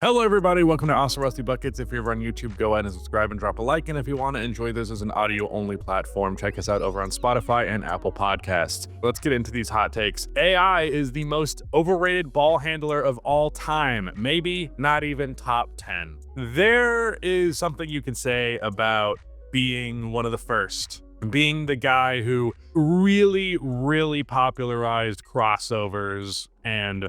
Hello, everybody. Welcome to Awesome Rusty Buckets. If you're ever on YouTube, go ahead and subscribe and drop a like. And if you want to enjoy this as an audio-only platform, check us out over on Spotify and Apple Podcasts. Let's get into these hot takes. AI is the most overrated ball handler of all time. Maybe not even top 10. There is something you can say about being one of the first, being the guy who really popularized crossovers and,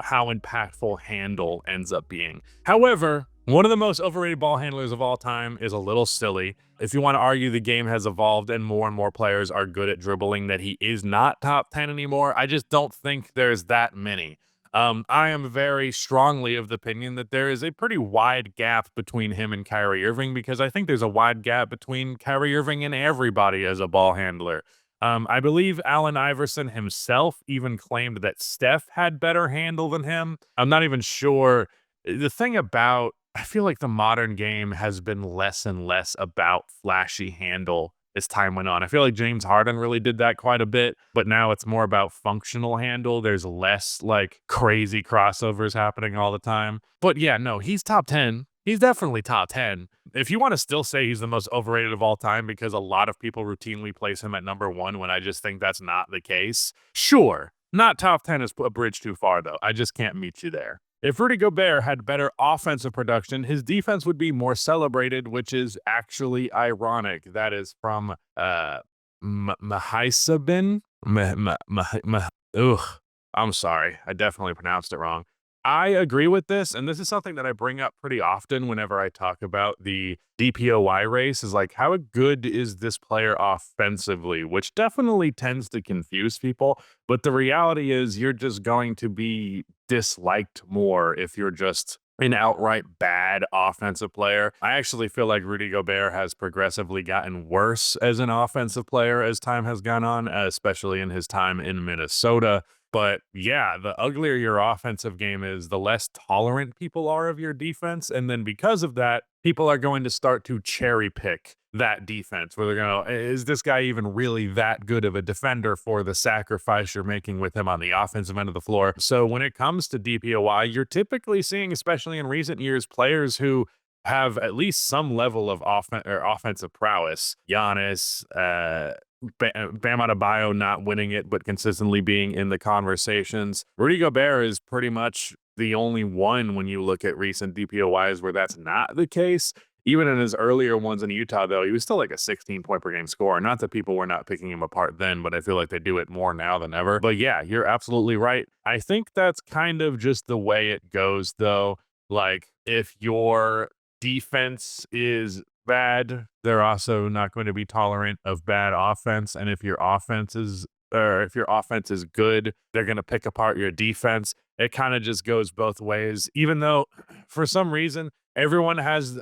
how impactful handle ends up being. However, one of the most overrated ball handlers of all time is a little silly. If you want to argue the game has evolved and more players are good at dribbling, that he is not top 10 anymore, I just don't think there's that many. I am very strongly of the opinion that there is a pretty wide gap between him and Kyrie Irving, because I think there's a wide gap between Kyrie Irving and everybody as a ball handler. I believe Allen Iverson himself even claimed that Steph had better handle than him. I'm not even sure. The thing about, I feel like the modern game has been less and less about flashy handle as time went on. I feel like James Harden really did that quite a bit, but now it's more about functional handle. There's less like crazy crossovers happening all the time. But yeah, no, he's top 10. He's definitely top 10. If you want to still say he's the most overrated of all time because a lot of people routinely place him at number one when I just think that's not the case, sure. Not top 10 is a bridge too far, though. I just can't meet you there. If Rudy Gobert had better offensive production, his defense would be more celebrated, which is actually ironic. That is from Mahisabin. Ugh, I'm sorry. I definitely pronounced it wrong. I agree with this, and this is something that I bring up pretty often whenever I talk about the DPOY race, is like, how good is this player offensively, which definitely tends to confuse people, but the reality is you're just going to be disliked more if you're just an outright bad offensive player. I actually feel like Rudy Gobert has progressively gotten worse as an offensive player as time has gone on, especially in his time in Minnesota. But yeah, the uglier your offensive game is, the less tolerant people are of your defense. And then because of that, people are going to start to cherry pick that defense, where they're going to, is this guy even really that good of a defender for the sacrifice you're making with him on the offensive end of the floor? So when it comes to DPOY, you're typically seeing, especially in recent years, players who have at least some level of offensive prowess. Giannis, Bam Adebayo not winning it, but consistently being in the conversations. Rudy Gobert is pretty much the only one when you look at recent DPOYs where that's not the case. Even in his earlier ones in Utah, though, he was still like a 16-point per game scorer. Not that people were not picking him apart then, but I feel like they do it more now than ever. But yeah, you're absolutely right. I think that's kind of just the way it goes, though. Like, if your defense is bad, they're also not going to be tolerant of bad offense. And if your offense is good, they're going to pick apart your defense. It kind of just goes both ways, even though for some reason everyone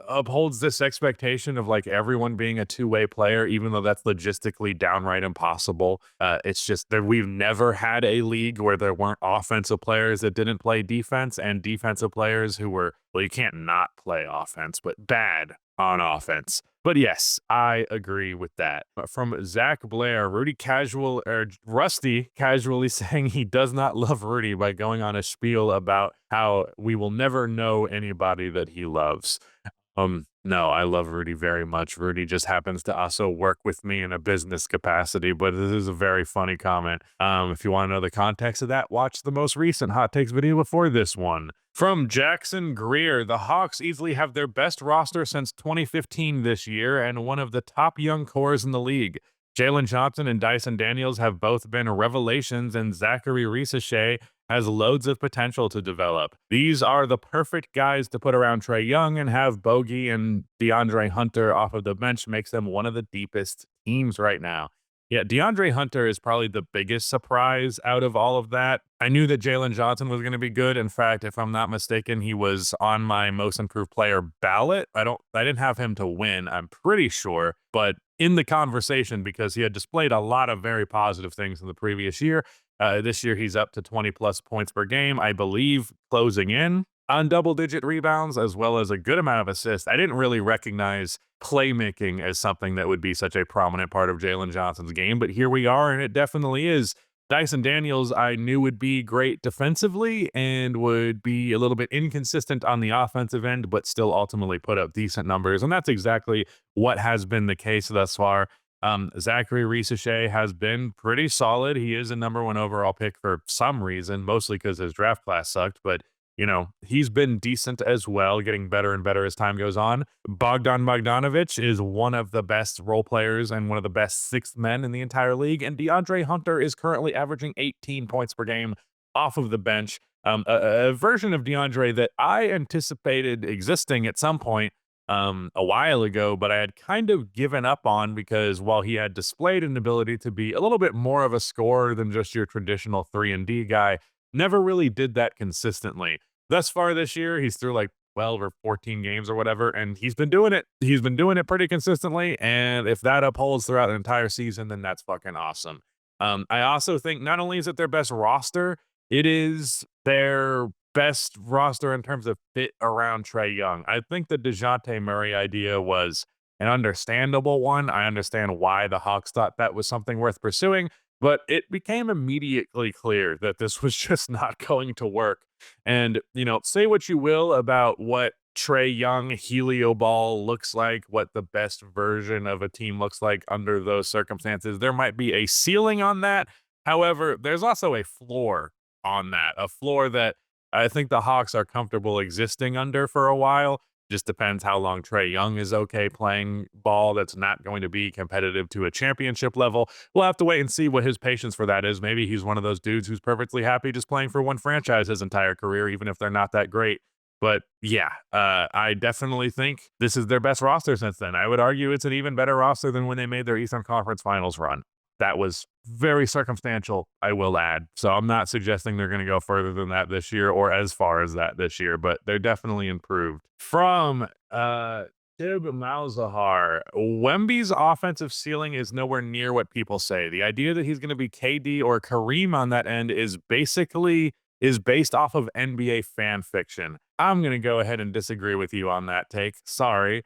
upholds this expectation of like everyone being a two-way player, even though that's logistically downright impossible. It's just that we've never had a league where there weren't offensive players that didn't play defense and defensive players who were, well, you can't not play offense, but bad on offense. But yes, I agree with that. From Zach Blair, Rusty casually saying he does not love Rudy by going on a spiel about how we will never know anybody that he loves. No, I love Rudy very much. Rudy just happens to also work with me in a business capacity, but this is a very funny comment. If you want to know the context of that, watch the most recent Hot Takes video before this one. From Jackson Greer, the Hawks easily have their best roster since 2015 this year and one of the top young cores in the league. Jalen Johnson and Dyson Daniels have both been revelations, and Zachary Risachet has loads of potential to develop. These are the perfect guys to put around Trae Young, and have Bogey and DeAndre Hunter off of the bench makes them one of the deepest teams right now. Yeah, DeAndre Hunter is probably the biggest surprise out of all of that. I knew that Jalen Johnson was going to be good. In fact, if I'm not mistaken, he was on my most improved player ballot. I didn't have him to win, I'm pretty sure, but in the conversation because he had displayed a lot of very positive things in the previous year. This year, he's up to 20+ points per game, I believe, closing in on double-digit rebounds, as well as a good amount of assists. I didn't really recognize playmaking as something that would be such a prominent part of Jalen Johnson's game, but here we are, and it definitely is. Dyson Daniels, I knew would be great defensively and would be a little bit inconsistent on the offensive end, but still ultimately put up decent numbers. And that's exactly what has been the case thus far. Zachary Risache has been pretty solid. He is a #1 overall pick for some reason, mostly because his draft class sucked, but he's been decent as well, getting better and better as time goes on. Bogdan Bogdanovic is one of the best role players and one of the best sixth men in the entire league. And DeAndre Hunter is currently averaging 18 points per game off of the bench. A version of DeAndre that I anticipated existing at some point a while ago, but I had kind of given up on because while he had displayed an ability to be a little bit more of a scorer than just your traditional 3-and-D guy, never really did that consistently. Thus far this year, he's through like 12 or 14 games or whatever, and he's been doing it. He's been doing it pretty consistently, and if that upholds throughout an entire season, then that's fucking awesome. I also think not only is it their best roster, it is their best roster in terms of fit around Trae Young. I think the DeJounte Murray idea was an understandable one. I understand why the Hawks thought that was something worth pursuing, but it became immediately clear that this was just not going to work. And, say what you will about what Trae Young Helio Ball looks like, what the best version of a team looks like under those circumstances. There might be a ceiling on that. However, there's also a floor on that, a floor that I think the Hawks are comfortable existing under for a while. Just depends how long Trae Young is okay playing ball that's not going to be competitive to a championship level. We'll have to wait and see what his patience for that is. Maybe he's one of those dudes who's perfectly happy just playing for one franchise his entire career, even if they're not that great. But yeah, I definitely think this is their best roster since then. I would argue it's an even better roster than when they made their Eastern Conference Finals run. That was very circumstantial, I will add. So I'm not suggesting they're going to go further than that this year or as far as that this year, but they're definitely improved. From Tib Malzahar, Wemby's offensive ceiling is nowhere near what people say. The idea that he's going to be KD or Kareem on that end is based off of NBA fan fiction. I'm going to go ahead and disagree with you on that take. Sorry.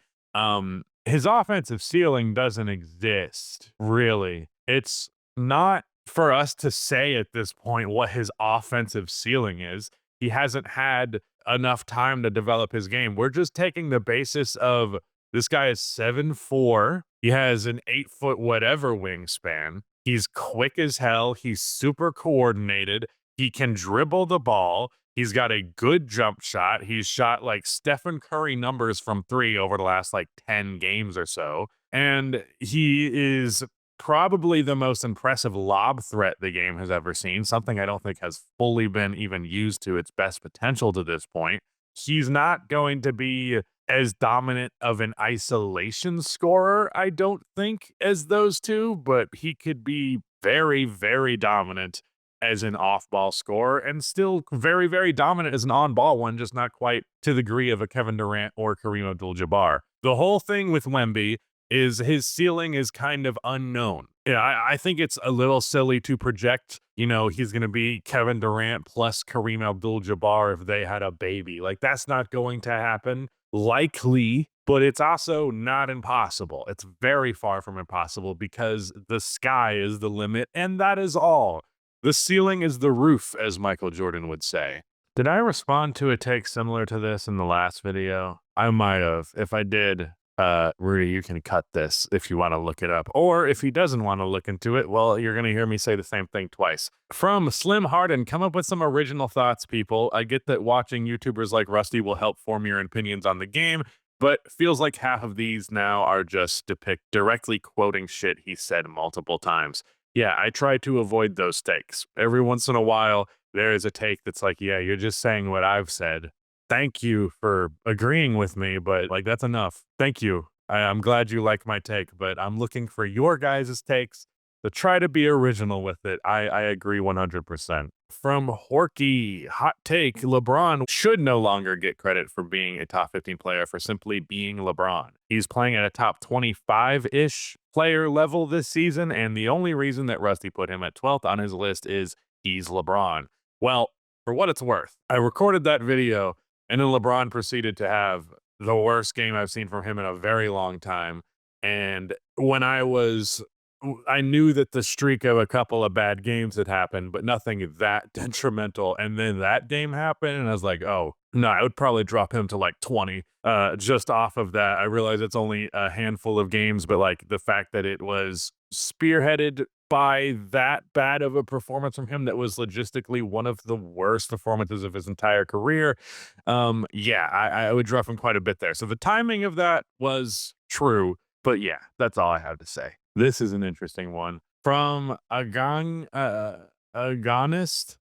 His offensive ceiling doesn't exist, really. It's not for us to say at this point what his offensive ceiling is. He hasn't had enough time to develop his game. We're just taking the basis of this guy is 7'4". He has an 8-foot whatever wingspan. He's quick as hell. He's super coordinated. He can dribble the ball. He's got a good jump shot. He's shot like Stephen Curry numbers from 3 over the last like 10 games or so. And he is probably the most impressive lob threat the game has ever seen, something I don't think has fully been even used to its best potential to this point. He's not going to be as dominant of an isolation scorer, I don't think, as those two, but he could be very, very dominant as an off-ball scorer and still very, very dominant as an on-ball one, just not quite to the degree of a Kevin Durant or Kareem Abdul-Jabbar. The whole thing with Wemby is his ceiling is kind of unknown. Yeah, I think it's a little silly to project, he's going to be Kevin Durant plus Kareem Abdul-Jabbar if they had a baby. Like, that's not going to happen. Likely, but it's also not impossible. It's very far from impossible because the sky is the limit, and that is all. The ceiling is the roof, as Michael Jordan would say. Did I respond to a take similar to this in the last video? I might have. If I did, Rudy, you can cut this if you want to look it up. Or if he doesn't want to look into it, well, you're going to hear me say the same thing twice. From Slim Harden, come up with some original thoughts, people. I get that watching YouTubers like Rusty will help form your opinions on the game, but feels like half of these now are just directly quoting shit he said multiple times. Yeah, I try to avoid those takes. Every once in a while, there is a take that's like, yeah, you're just saying what I've said. Thank you for agreeing with me, but like, that's enough. Thank you. I'm glad you like my take, but I'm looking for your guys' takes to try to be original with it. I agree 100%. From Horky, hot take, LeBron should no longer get credit for being a top 15 player for simply being LeBron. He's playing at a top 25-ish player level this season, and the only reason that Rusty put him at 12th on his list is he's LeBron. Well, for what it's worth, I recorded that video, and then LeBron proceeded to have the worst game I've seen from him in a very long time. And when I was I knew that the streak of a couple of bad games had happened, but nothing that detrimental. And then that game happened, and I was like, oh, no, I would probably drop him to like 20 just off of that. I realize it's only a handful of games, but like the fact that it was spearheaded by that bad of a performance from him that was logistically one of the worst performances of his entire career. Yeah, I would drop him quite a bit there. So the timing of that was true, but yeah, that's all I have to say. This is an interesting one. From Agonist,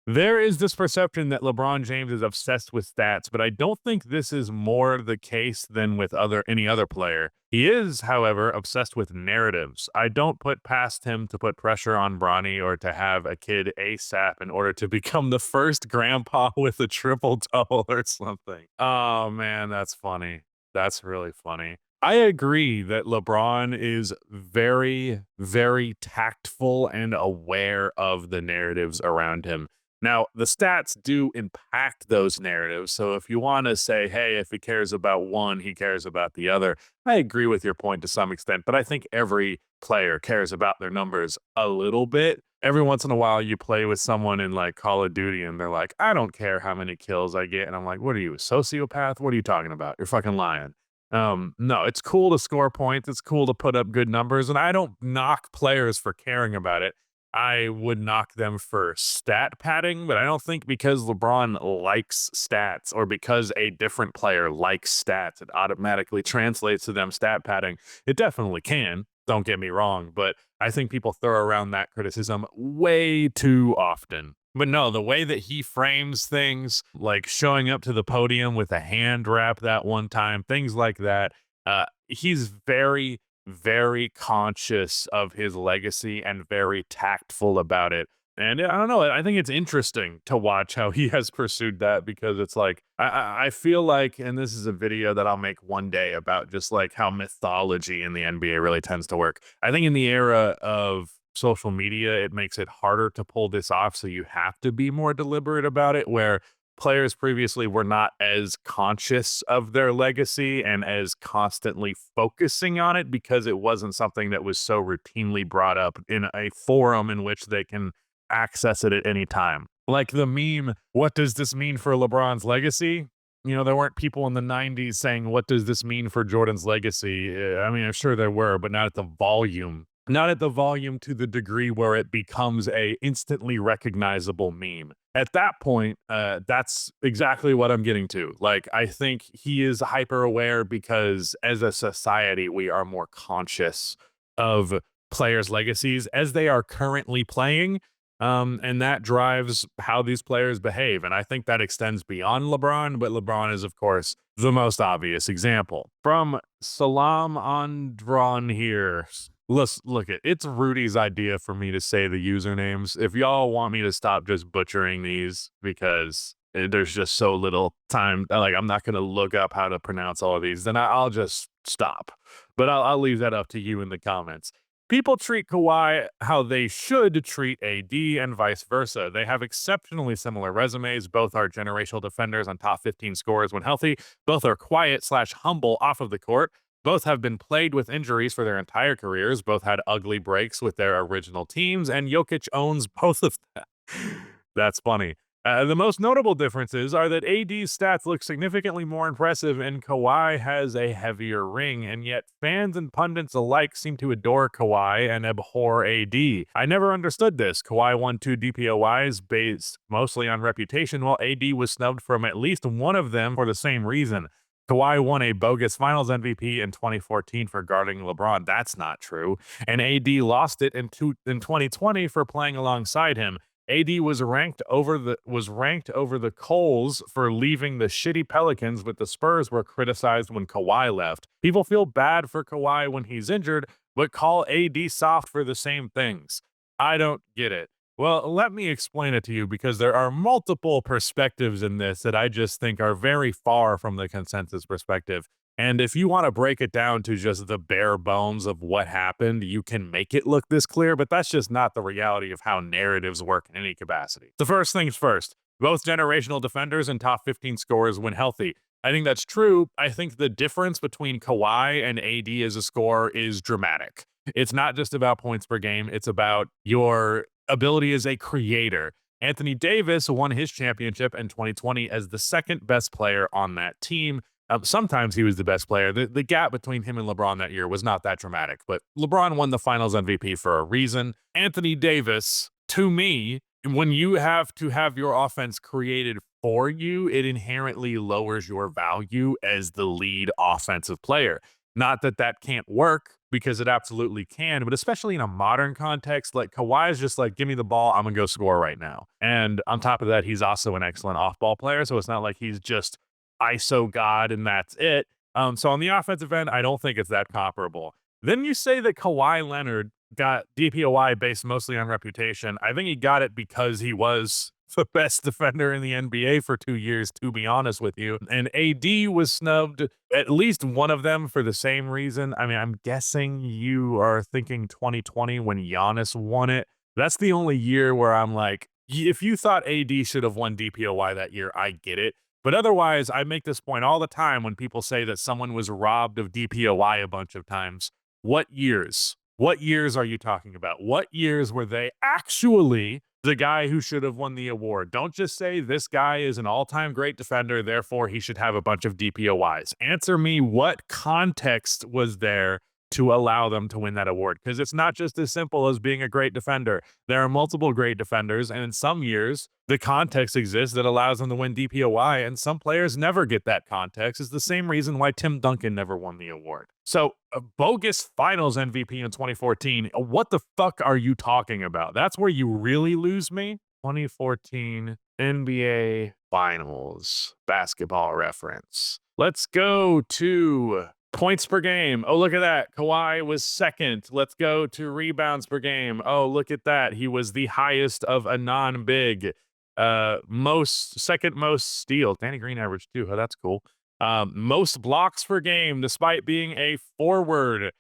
there is this perception that LeBron James is obsessed with stats, but I don't think this is more the case than with any other player. He is, however, obsessed with narratives. I don't put past him to put pressure on Bronny or to have a kid ASAP in order to become the first grandpa with a triple-double or something. Oh, man, that's funny. That's really funny. I agree that LeBron is very, very tactful and aware of the narratives around him. Now, the stats do impact those narratives. So if you want to say, hey, if he cares about one, he cares about the other, I agree with your point to some extent, but I think every player cares about their numbers a little bit. Every once in a while, you play with someone in like Call of Duty and they're like, I don't care how many kills I get. And I'm like, what are you, a sociopath? What are you talking about? You're fucking lying. No, it's cool to score points. It's cool to put up good numbers. And I don't knock players for caring about it. I would knock them for stat padding, but I don't think because LeBron likes stats or because a different player likes stats, it automatically translates to them stat padding. It definitely can, don't get me wrong, but I think people throw around that criticism way too often. But no, the way that he frames things, like showing up to the podium with a hand wrap that one time, things like that, he's very, very conscious of his legacy and very tactful about it. And I don't know, I think it's interesting to watch how he has pursued that because it's like, I feel like, and this is a video that I'll make one day about just like how mythology in the NBA really tends to work. I think in the era of social media, it makes it harder to pull this off. So you have to be more deliberate about it, where players previously were not as conscious of their legacy and as constantly focusing on it because it wasn't something that was so routinely brought up in a forum in which they can access it at any time. Like the meme, what does this mean for LeBron's legacy? You know, there weren't people in the 90s saying, what does this mean for Jordan's legacy? I mean, I'm sure there were, but not at the volume. Not at the volume to the degree where it becomes a instantly recognizable meme. At that point, that's exactly what I'm getting to. Like, I think he is hyper aware because as a society, we are more conscious of players' legacies as they are currently playing. And that drives how these players behave. And I think that extends beyond LeBron, but LeBron is, of course, the most obvious example. From Salam Andron here. Look, it's Rudy's idea for me to say the usernames. If y'all want me to stop just butchering these because there's just so little time, like I'm not going to look up how to pronounce all of these, then I'll just stop. But I'll leave that up to you in the comments. People treat Kawhi how they should treat AD and vice versa. They have exceptionally similar resumes. Both are generational defenders on top 15 scorers when healthy. Both are quiet/humble off of the court. Both have been plagued with injuries for their entire careers. Both had ugly breaks with their original teams, and Jokic owns both of them. That's funny. The most notable differences are that AD's stats look significantly more impressive and Kawhi has a heavier ring, and yet fans and pundits alike seem to adore Kawhi and abhor AD. I never understood this. Kawhi won 2 DPOYs based mostly on reputation, while AD was snubbed from at least one of them for the same reason. Kawhi won a bogus Finals MVP in 2014 for guarding LeBron. That's not true. And AD lost it in 2020 for playing alongside him. AD was ranked over the coals for leaving the shitty Pelicans, but the Spurs were criticized when Kawhi left. People feel bad for Kawhi when he's injured, but call AD soft for the same things. I don't get it. Well, let me explain it to you because there are multiple perspectives in this that I just think are very far from the consensus perspective. And if you want to break it down to just the bare bones of what happened, you can make it look this clear, but that's just not the reality of how narratives work in any capacity. The first things first, both generational defenders and top 15 scorers when healthy. I think that's true. I think the difference between Kawhi and AD as a scorer is dramatic. It's not just about points per game. It's about your ability as a creator. Anthony Davis won his championship in 2020 as the second best player on that team. Sometimes he was the best player. The gap between him and LeBron that year was not that dramatic, but LeBron won the finals MVP for a reason. Anthony Davis, to me, when you have to have your offense created for you, it inherently lowers your value as the lead offensive player. Not that that can't work, because it absolutely can, but especially in a modern context, like Kawhi is just like, give me the ball, I'm gonna go score right now. And on top of that, he's also an excellent off-ball player, so it's not like he's just ISO God and that's it. So on the offensive end, I don't think it's that comparable. Then you say that Kawhi Leonard got DPOY based mostly on reputation. I think he got it because he was the best defender in the NBA for 2 years, to be honest with you. And AD was snubbed, at least one of them, for the same reason. I mean, I'm guessing you are thinking 2020 when Giannis won it. That's the only year where I'm like, if you thought AD should have won DPOY that year, I get it. But otherwise, I make this point all the time when people say that someone was robbed of DPOY a bunch of times. What years? What years are you talking about? What years were they actually the guy who should have won the award? Don't just say this guy is an all-time great defender, therefore he should have a bunch of DPOYs. Answer me, what context was there to allow them to win that award? Because it's not just as simple as being a great defender. There are multiple great defenders, and in some years, the context exists that allows them to win DPOY, and some players never get that context. It's the same reason why Tim Duncan never won the award. So, a bogus finals MVP in 2014, what the fuck are you talking about? That's where you really lose me. 2014 NBA Finals basketball reference. Let's go to points per game. Oh, look at that. Kawhi was second. Let's go to rebounds per game. Oh, look at that. He was the highest of a non-big. Second most steals. Danny Green averaged 2. Oh, that's cool. Most blocks per game, despite being a forward.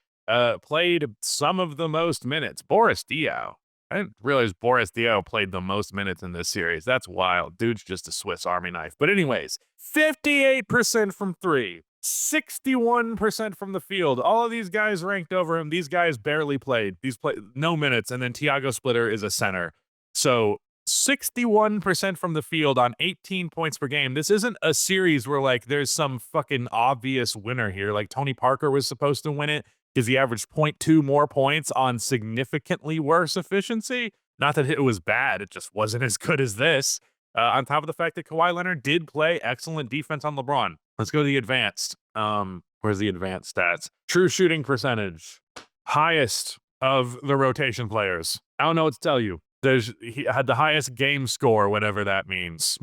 Played some of the most minutes. Boris Diaw. I didn't realize Boris Diaw played the most minutes in this series. That's wild. Dude's just a Swiss Army knife. But anyways, 58% from 3. 61% from the field. All of these guys ranked over him. These guys barely played. These played no minutes, and then Tiago Splitter is a center. So 61% from the field on 18 points per game. This isn't a series where like there's some fucking obvious winner here. Like Tony Parker was supposed to win it because he averaged 0.2 more points on significantly worse efficiency. Not that it was bad, it just wasn't as good as this. On top of the fact that Kawhi Leonard did play excellent defense on LeBron. Let's go to the advanced. Where's the advanced stats? True shooting percentage. Highest of the rotation players. I don't know what to tell you. He had the highest game score, whatever that means.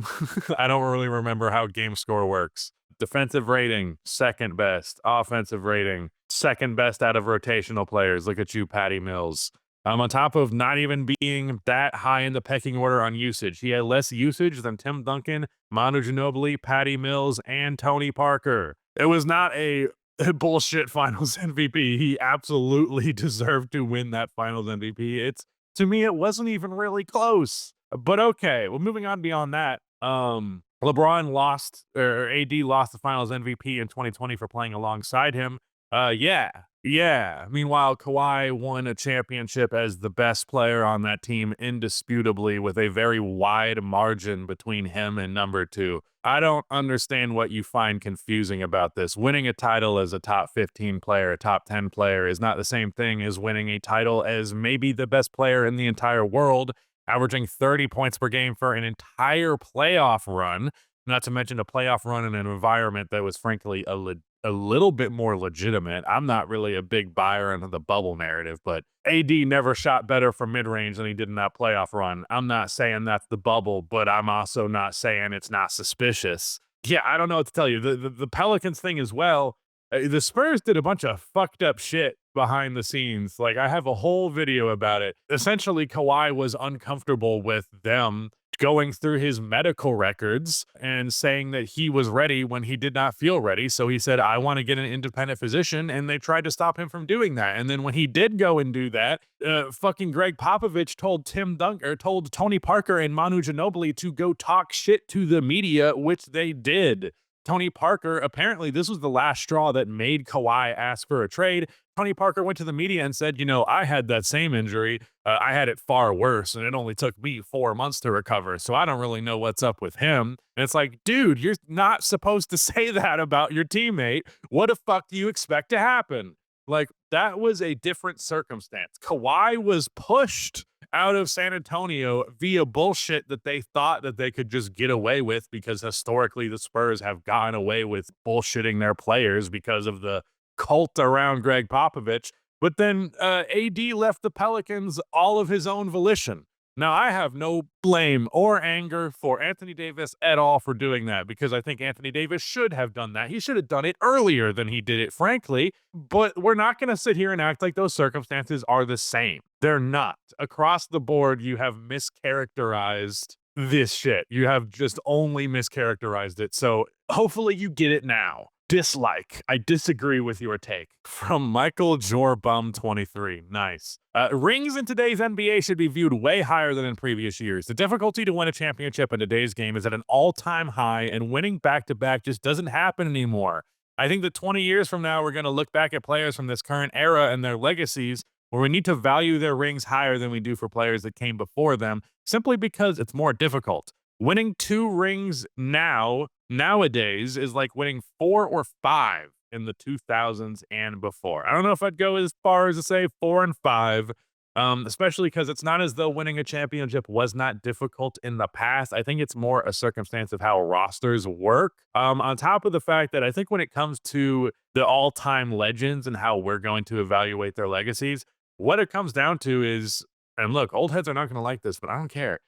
I don't really remember how game score works. Defensive rating, second best. Offensive rating, second best out of rotational players. Look at you, Patty Mills. On top of not even being that high in the pecking order on usage. He had less usage than Tim Duncan, Manu Ginobili, Patty Mills, and Tony Parker. It was not a bullshit finals MVP. He absolutely deserved to win that finals MVP. To me, it wasn't even really close. But okay, well, moving on beyond that, LeBron lost, or AD lost the finals MVP in 2020 for playing alongside him. Yeah. Meanwhile, Kawhi won a championship as the best player on that team indisputably with a very wide margin between him and number 2. I don't understand what you find confusing about this. Winning a title as a top 15 player, a top 10 player is not the same thing as winning a title as maybe the best player in the entire world, averaging 30 points per game for an entire playoff run, not to mention a playoff run in an environment that was frankly a little bit more legitimate. I'm not really a big buyer into the bubble narrative, but AD never shot better from mid-range than he did in that playoff run. I'm not saying that's the bubble, but I'm also not saying it's not suspicious. Yeah, I don't know what to tell you. The Pelicans thing as well, the Spurs did a bunch of fucked up shit behind the scenes. Like, I have a whole video about it. Essentially, Kawhi was uncomfortable with them going through his medical records and saying that he was ready when he did not feel ready. So he said, I want to get an independent physician. And they tried to stop him from doing that. And then when he did go and do that, fucking Greg Popovich told told Tony Parker and Manu Ginobili to go talk shit to the media, which they did. Tony Parker, apparently this was the last straw that made Kawhi ask for a trade. Tony Parker went to the media and said, I had that same injury. I had it far worse, and it only took me 4 months to recover. So I don't really know what's up with him. And it's like, dude, you're not supposed to say that about your teammate. What the fuck do you expect to happen? Like, that was a different circumstance. Kawhi was pushed out of San Antonio via bullshit that they thought that they could just get away with, because historically the Spurs have gotten away with bullshitting their players because of the cult around Greg Popovich. But then AD left the Pelicans all of his own volition. Now, I have no blame or anger for Anthony Davis at all for doing that, because I think Anthony Davis should have done that. He should have done it earlier than he did it, frankly. But we're not going to sit here and act like those circumstances are the same. They're not. Across the board, you have mischaracterized this shit. You have just only mischaracterized it. So hopefully you get it now. Dislike. I disagree with your take. From Michael Jorbum 23. Nice. Rings in today's NBA should be viewed way higher than in previous years. The difficulty to win a championship in today's game is at an all-time high, and winning back-to-back just doesn't happen anymore. I think that 20 years from now, we're going to look back at players from this current era and their legacies, where we need to value their rings higher than we do for players that came before them, simply because it's more difficult. Winning 2 rings nowadays is like winning 4 or 5 in the 2000s and before. I don't know if I'd go as far as to say 4 and 5, especially because it's not as though winning a championship was not difficult in the past. I think it's more a circumstance of how rosters work. On top of the fact that I think when it comes to the all-time legends and how we're going to evaluate their legacies, what it comes down to is, and look, old heads are not going to like this, but I don't care.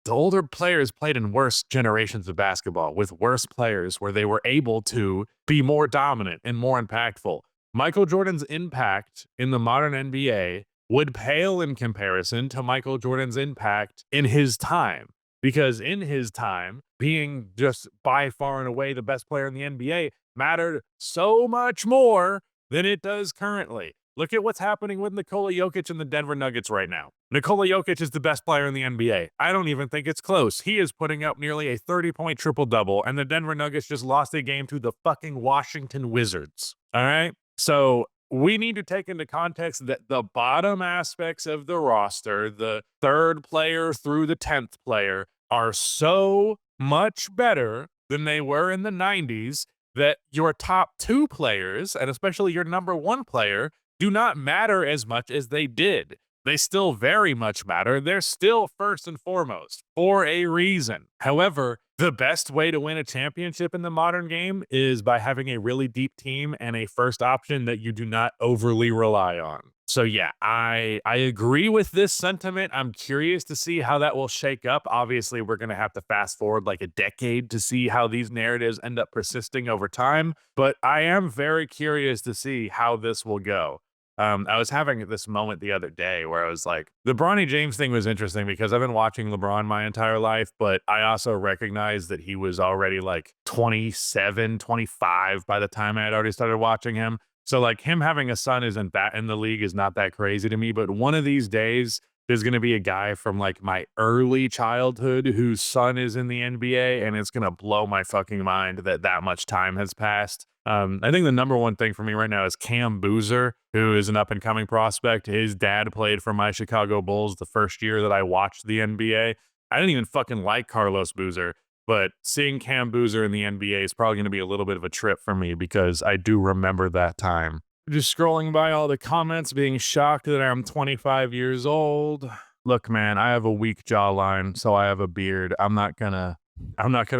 The older players played in worse generations of basketball with worse players, where they were able to be more dominant and more impactful. Michael Jordan's impact in the modern NBA would pale in comparison to Michael Jordan's impact in his time. Because in his time, being just by far and away the best player in the NBA mattered so much more than it does currently. Look at what's happening with Nikola Jokic and the Denver Nuggets right now. Nikola Jokic is the best player in the NBA. I don't even think it's close. He is putting up nearly a 30-point triple-double, and the Denver Nuggets just lost a game to the fucking Washington Wizards. All right? So we need to take into context that the bottom aspects of the roster, the 3rd player through the 10th player, are so much better than they were in the 90s that your top 2 players, and especially your number 1 player, do not matter as much as they did. They still very much matter. They're still first and foremost for a reason. However, the best way to win a championship in the modern game is by having a really deep team and a first option that you do not overly rely on. So yeah, I agree with this sentiment. I'm curious to see how that will shake up. Obviously, we're going to have to fast forward like a decade to see how these narratives end up persisting over time, but I am very curious to see how this will go. I was having this moment the other day where I was like, the Bronny James thing was interesting because I've been watching LeBron my entire life, but I also recognize that he was already like 27, 25 by the time I had already started watching him. So like him having a son isn't that in the league is not that crazy to me, but one of these days there's going to be a guy from like my early childhood whose son is in the NBA, and it's going to blow my fucking mind that that much time has passed. I think the number one thing for me right now is Cam Boozer, who is an up-and-coming prospect. His dad played for my Chicago Bulls the first year that I watched the NBA. I didn't even fucking like Carlos Boozer, but seeing Cam Boozer in the NBA is probably going to be a little bit of a trip for me because I do remember that time. Just scrolling by all the comments, being shocked that I'm 25 years old. Look, man, I have a weak jawline, so I have a beard. I'm not gonna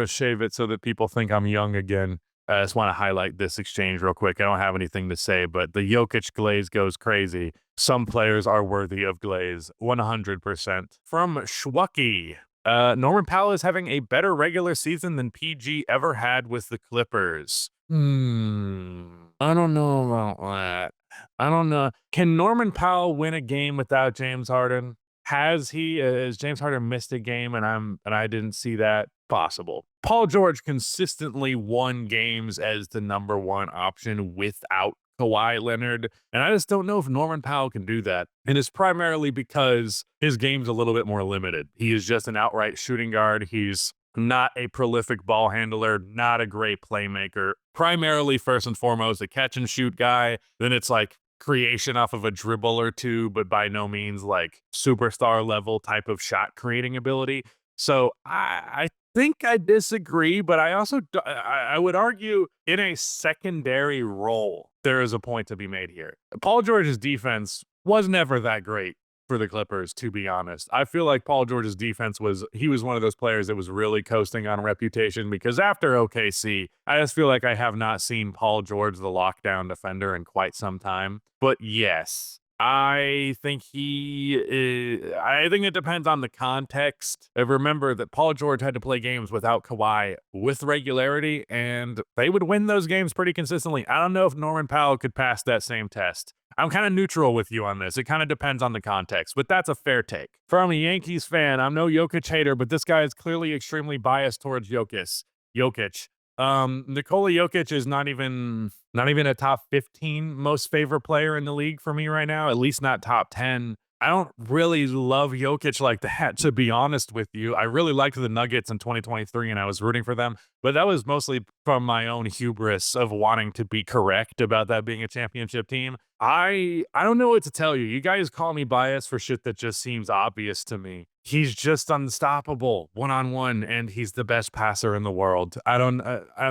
shave it so that people think I'm young again. I just want to highlight this exchange real quick. I don't have anything to say, but the Jokic glaze goes crazy. Some players are worthy of glaze, 100%. From Schwucky, Norman Powell is having a better regular season than PG ever had with the Clippers. I don't know about that. I don't know. Can Norman Powell win a game without James Harden? Has James Harden missed a game and I didn't see that? Possible. Paul George consistently won games as the number 1 option without Kawhi Leonard, and I just don't know if Norman Powell can do that. And it's primarily because his game's a little bit more limited. He is just an outright shooting guard. He's not a prolific ball handler, not a great playmaker. Primarily, first and foremost, a catch and shoot guy. Then it's like creation off of a dribble or two, but by no means like superstar level type of shot creating ability. So I think I disagree, but I also I would argue in a secondary role, there is a point to be made here. Paul George's defense was never that great for the Clippers, to be honest. I feel like Paul George's defense he was one of those players that was really coasting on reputation because after OKC, I just feel like I have not seen Paul George, the lockdown defender, in quite some time. But yes, I think I think it depends on the context. Remember that Paul George had to play games without Kawhi with regularity, and they would win those games pretty consistently. I don't know if Norman Powell could pass that same test. I'm kind of neutral with you on this. It kind of depends on the context, but that's a fair take. From a Yankees fan, I'm no Jokic hater, but this guy is clearly extremely biased towards Jokic. Nikola Jokic is not even a top 15 most favorite player in the league for me right now, at least not top 10. I don't really love Jokic like that, to be honest with you. I really liked the Nuggets in 2023 and I was rooting for them, but that was mostly from my own hubris of wanting to be correct about that being a championship team. I don't know what to tell you. You guys call me biased for shit that just seems obvious to me. He's just unstoppable one-on-one, and he's the best passer in the world. I don't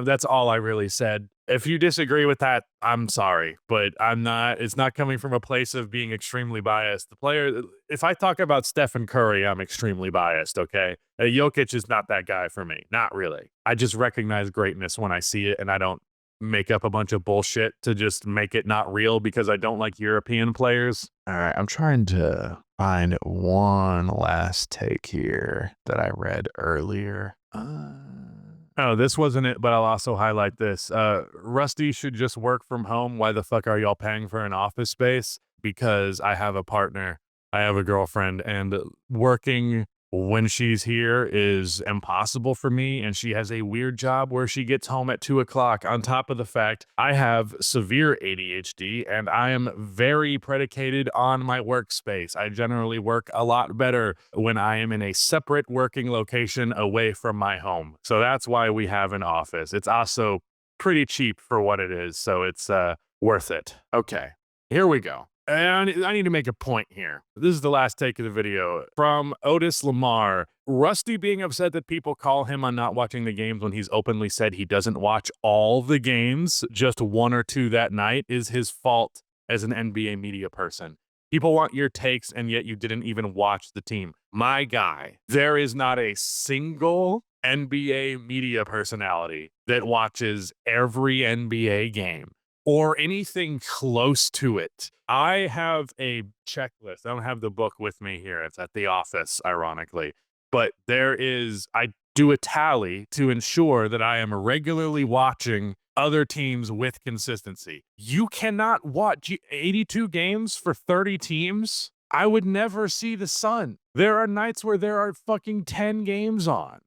that's all I really said. If you disagree with that, I'm sorry, but it's not coming from a place of being extremely biased. If I talk about Stephen Curry, I'm extremely biased, okay? Jokic is not that guy for me. Not really. I just recognize greatness when I see it, and I don't make up a bunch of bullshit to just make it not real because I don't like European players. All right, I'm trying to find one last take here that I read earlier. Oh, this wasn't it, but I'll also highlight this. Rusty should just work from home. Why the fuck are y'all paying for an office space? Because I have a partner, I have a girlfriend, and working when she's here is impossible for me, and she has a weird job where she gets home at 2 o'clock. On top of the fact, I have severe ADHD, and I am very predicated on my workspace. I generally work a lot better when I am in a separate working location away from my home. So that's why we have an office. It's also pretty cheap for what it is, so it's worth it. Okay, here we go. And I need to make a point here. This is the last take of the video. From Otis Lamar, Rusty being upset that people call him on not watching the games when he's openly said he doesn't watch all the games, just one or two that night, is his fault as an NBA media person. People want your takes, and yet you didn't even watch the team. My guy, there is not a single NBA media personality that watches every NBA game or anything close to it. I have a checklist. I don't have the book with me here. It's at the office, ironically. But I do a tally to ensure that I am regularly watching other teams with consistency. You cannot watch 82 games for 30 teams. I would never see the sun. There are nights where there are fucking 10 games on.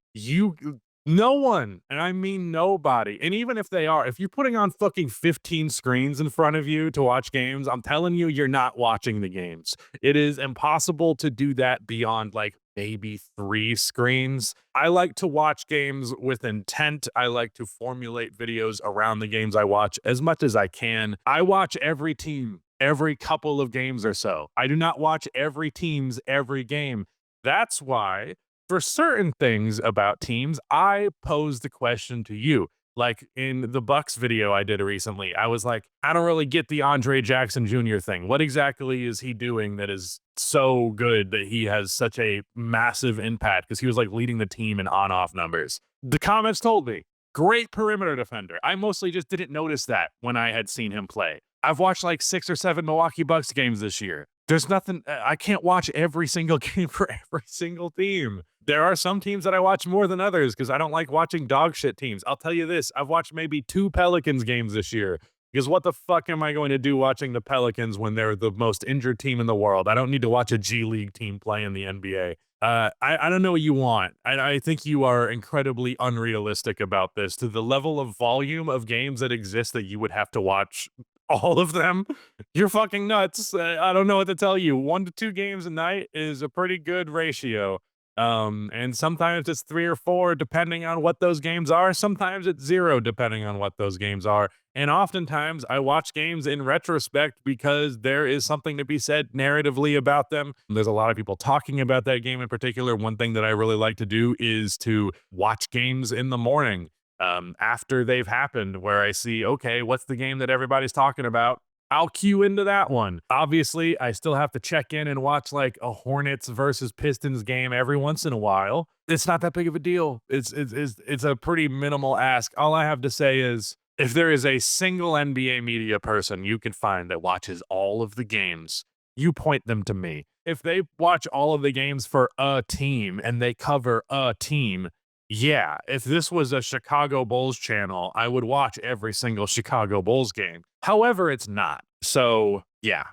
No one, and I mean nobody, and even if they are, if you're putting on fucking 15 screens in front of you to watch games, I'm telling you, you're not watching the games. It is impossible to do that beyond like maybe 3 screens. I like to watch games with intent. I like to formulate videos around the games I watch as much as I can. I watch every team every couple of games or so. I do not watch every team's every game. That's why for certain things about teams, I pose the question to you. Like in the Bucks video I did recently, I was like, I don't really get the Andre Jackson Jr. thing. What exactly is he doing that is so good that he has such a massive impact? Because he was like leading the team in on-off numbers. The comments told me, great perimeter defender. I mostly just didn't notice that when I had seen him play. I've watched like 6 or 7 Milwaukee Bucks games this year. There's nothing, I can't watch every single game for every single team. There are some teams that I watch more than others because I don't like watching dog shit teams. I'll tell you this, I've watched maybe 2 Pelicans games this year because what the fuck am I going to do watching the Pelicans when they're the most injured team in the world? I don't need to watch a G League team play in the NBA. I don't know what you want. I think you are incredibly unrealistic about this to the level of volume of games that exist that you would have to watch all of them. You're fucking nuts. I don't know what to tell you. 1 to 2 games a night is a pretty good ratio. And sometimes it's 3 or 4 depending on what those games are. Sometimes it's 0 depending on what those games are. And oftentimes I watch games in retrospect because there is something to be said narratively about them. There's a lot of people talking about that game in particular. One thing that I really like to do is to watch games in the morning after they've happened, where I see, okay, what's the game that everybody's talking about? I'll cue into that one. Obviously, I still have to check in and watch like a Hornets versus Pistons game every once in a while. It's not that big of a deal. It's a pretty minimal ask. All I have to say is, if there is a single NBA media person you can find that watches all of the games, you point them to me. If they watch all of the games for a team and they cover a team, yeah, if this was a Chicago Bulls channel, I would watch every single Chicago Bulls game. However, it's not. So, yeah,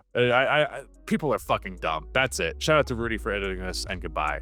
people are fucking dumb. That's it. Shout out to Rudy for editing this, and goodbye.